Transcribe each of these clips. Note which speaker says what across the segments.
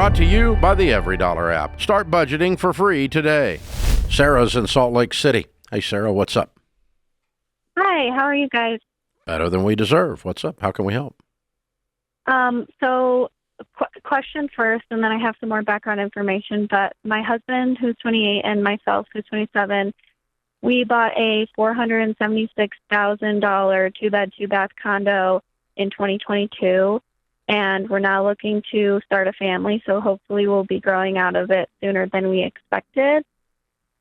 Speaker 1: Brought to you by the Every Dollar app. Start budgeting for free today. Sarah's in Salt Lake City. Hey, Sarah, what's up?
Speaker 2: Hi, how are you guys?
Speaker 1: Better than we deserve. What's up? How can we help?
Speaker 2: Question first, and then I have some more background information. But my husband, who's 28, and myself, who's 27, we bought a $476,000 two-bed, two-bath condo in 2022, and we're now looking to start a family, so hopefully we'll be growing out of it sooner than we expected.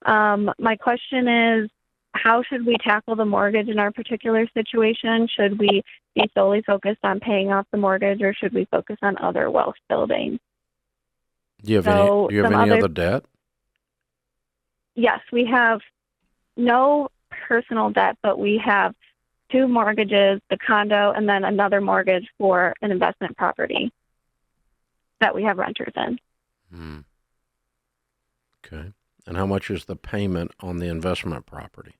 Speaker 2: My question is, how should we tackle the mortgage in our particular situation? Should we be solely focused on paying off the mortgage, or should we focus on other wealth building?
Speaker 1: Do you have any other debt?
Speaker 2: Yes, we have no personal debt, but we have two mortgages, the condo, and then another mortgage for an investment property that we have renters in.
Speaker 1: Okay. And how much is the payment on the investment property?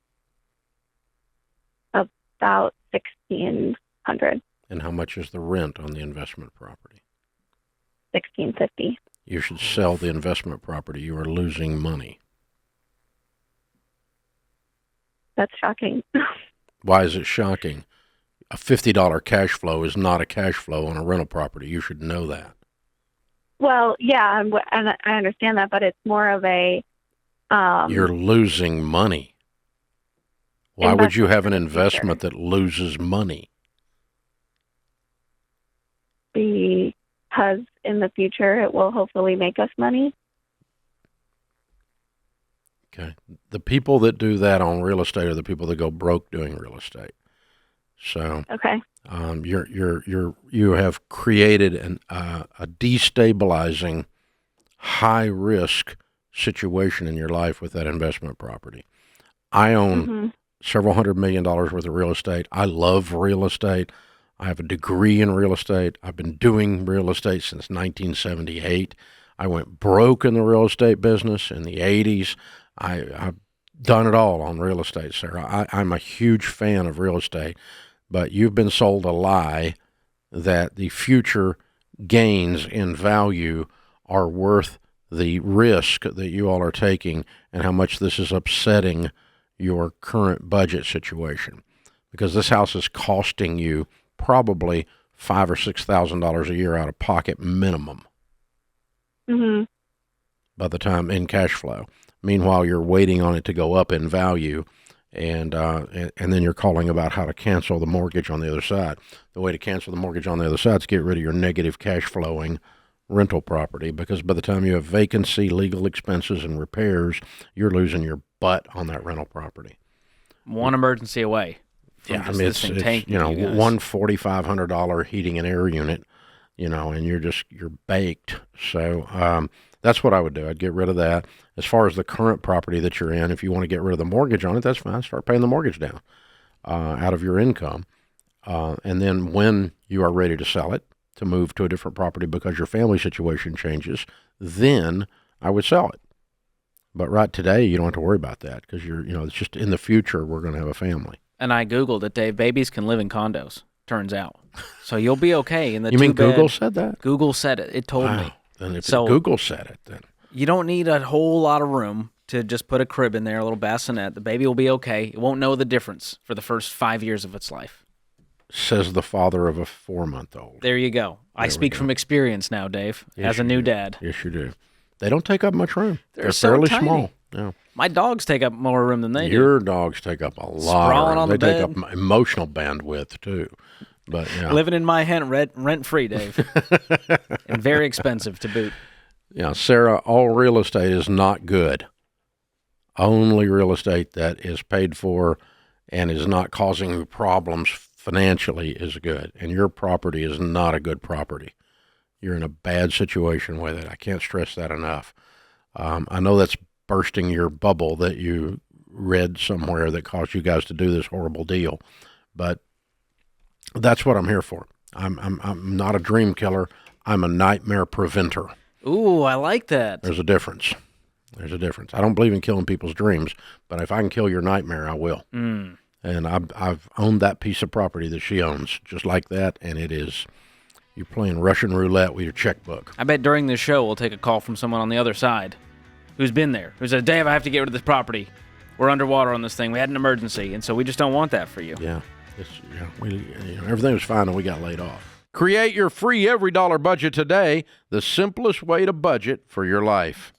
Speaker 2: About $1,600.
Speaker 1: And how much is the rent on the investment property?
Speaker 2: $1,650.
Speaker 1: You should sell the investment property. You are losing money.
Speaker 2: That's shocking.
Speaker 1: Why is it shocking? A $50 cash flow is not a cash flow on a rental property. You should know that.
Speaker 2: Well, yeah, and I understand that, but it's more of a...
Speaker 1: You're losing money. Why would you have an investment that loses money?
Speaker 2: Because in the future it will hopefully make us money.
Speaker 1: Okay. The people that do that on real estate are the people that go broke doing real estate. So
Speaker 2: okay.
Speaker 1: You have created a destabilizing, high risk situation in your life with that investment property. I own several $100 million worth of real estate. I love real estate. I have a degree in real estate. I've been doing real estate since 1978. I went broke in the real estate business in the 80s. I've done it all on real estate, Sarah. I'm a huge fan of real estate, but you've been sold a lie that the future gains in value are worth the risk that you all are taking and how much this is upsetting your current budget situation. Because this house is costing you probably $5,000 or $6,000 a year out of pocket minimum. By the time in cash flow. Meanwhile, you're waiting on it to go up in value, and then you're calling about how to cancel the mortgage on the other side. The way to cancel the mortgage on the other side is get rid of your negative cash flowing rental property, because by the time you have vacancy, legal expenses, and repairs, you're losing your butt on that rental property.
Speaker 3: One emergency away.
Speaker 1: Yeah, I mean, it's one $4,500 heating and air unit, and you're baked. So that's what I would do. I'd get rid of that. As far as the current property that you're in, if you want to get rid of the mortgage on it, that's fine. Start paying the mortgage down out of your income. And then when you are ready to sell it, to move to a different property because your family situation changes, then I would sell it. But right today, you don't have to worry about that because it's just in the future, we're going to have a family.
Speaker 3: And I Googled it, Dave. Babies can live in condos, turns out. So you'll be okay in the
Speaker 1: You mean Google said that?
Speaker 3: Google said it. It told me.
Speaker 1: Then if Google said it, then.
Speaker 3: You don't need a whole lot of room to just put a crib in there, a little bassinet. The baby will be okay. It won't know the difference for the first 5 years of its life.
Speaker 1: Says the father of a 4-month-old.
Speaker 3: There you go. I speak from experience now, Dave, as a new dad.
Speaker 1: Yes, you do. They don't take up much room. They're
Speaker 3: so
Speaker 1: fairly
Speaker 3: tiny.
Speaker 1: Small. Yeah.
Speaker 3: My dogs take up more room than they do.
Speaker 1: Your dogs take up a lot
Speaker 3: Sprawling
Speaker 1: of room.
Speaker 3: on
Speaker 1: They
Speaker 3: the
Speaker 1: take
Speaker 3: bed.
Speaker 1: up emotional bandwidth, too. But yeah.
Speaker 3: Living in my rent-free, Dave. And very expensive to boot.
Speaker 1: Yeah, Sarah, all real estate is not good. Only real estate that is paid for and is not causing you problems financially is good. And your property is not a good property. You're in a bad situation with it. I can't stress that enough. I know that's bursting your bubble that you read somewhere that caused you guys to do this horrible deal, but that's what I'm here for. I'm not a dream killer. I'm a nightmare preventer.
Speaker 3: Ooh, I like that.
Speaker 1: There's a difference. I don't believe in killing people's dreams, but if I can kill your nightmare, I will. And I've owned that piece of property that she owns just like that, and it is, You're playing Russian roulette with your checkbook.
Speaker 3: I bet during this show we'll take a call from someone on the other side who's been there, who said, Dave, I have to get rid of this property. We're underwater on this thing. We had an emergency, and so we just don't want that for you.
Speaker 1: Yeah. Everything was fine and we got laid off. Create your free every dollar budget today, the simplest way to budget for your life.